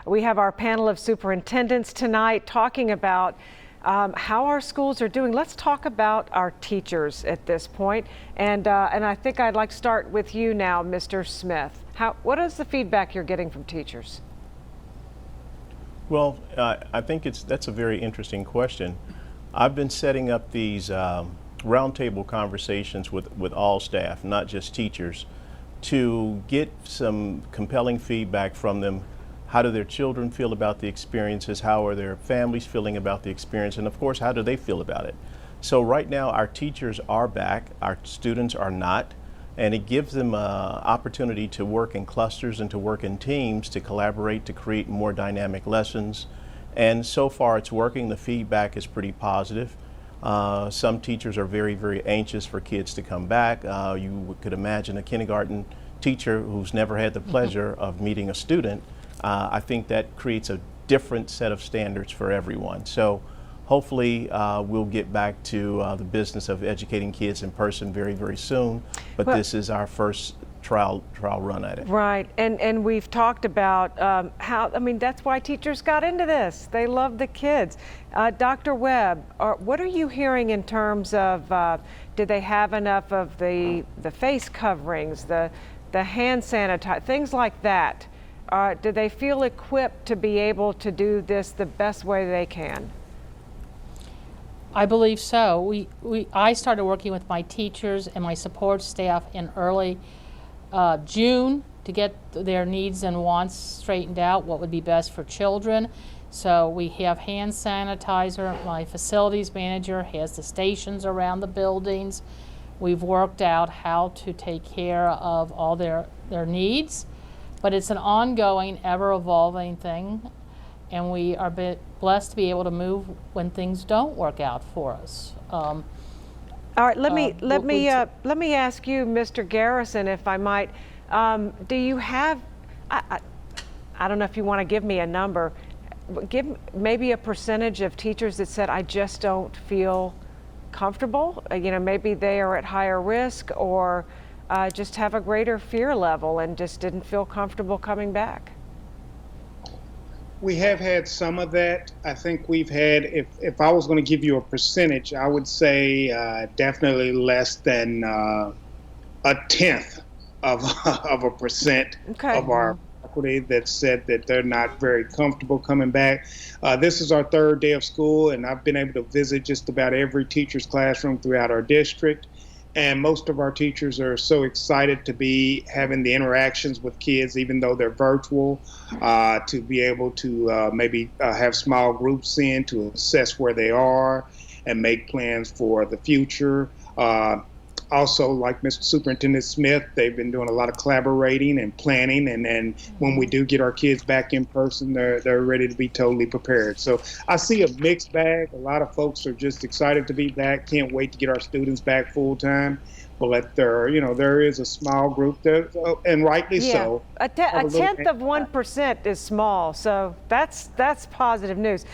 We have our panel of superintendents tonight talking about how our schools are doing. Let's talk about our teachers at this point. And I think I'd like to start with you now, Mr. Smith. What is the feedback you're getting from teachers? Well, I think that's a very interesting question. I've been setting up these roundtable conversations with all staff, not just teachers, to get some compelling feedback from them. How do their children feel about the experiences? How are their families feeling about the experience? And of course, how do they feel about it? So right now, our teachers are back, our students are not, and it gives them an opportunity to work in clusters and to work in teams to collaborate to create more dynamic lessons. And so far it's working. The feedback is pretty positive. Some teachers are very, very anxious for kids to come back. You could imagine a kindergarten teacher who's never had the pleasure of meeting a student. I think that creates a different set of standards for everyone. So hopefully we'll get back to the business of educating kids in person very, very soon. But this is our first trial run at it. Right, and we've talked about how, I mean, that's why teachers got into this. They love the kids. Dr. Webb, what are you hearing in terms of, did they have enough of the face coverings, the hand sanitizer, things like that? Do they feel equipped to be able to do this the best way they can? I believe so. I started working with my teachers and my support staff in early June to get their needs and wants straightened out, what would be best for children. So we have hand sanitizer. My facilities manager has the stations around the buildings. We've worked out how to take care of all their needs. But it's an ongoing, ever-evolving thing, and we are blessed to be able to move when things don't work out for us. All right, let me ask you, Mr. Garrison, if I might. Do you have? I don't know if you want to give me a number. Give maybe a percentage of teachers that said, "I just don't feel comfortable." You know, maybe they are at higher risk, or just have a greater fear level and just didn't feel comfortable coming back. We have had some of that. I think we've had, if I was going to give you a percentage, I would say definitely less than a tenth of a percent of our faculty that said that they're not very comfortable coming back. This is our third day of school, and I've been able to visit just about every teacher's classroom throughout our district. And most of our teachers are so excited to be having the interactions with kids, even though they're virtual, to be able to maybe have small groups in to assess where they are and make plans for the future. Also, like Mr. Superintendent Smith, they've been doing a lot of collaborating and planning, and then when we do get our kids back in person, they're ready to be totally prepared. So I see a mixed bag. A lot of folks are just excited to be back, can't wait to get our students back full time. But there is a small group there, and rightly so. A tenth of 1% is small, so that's positive news.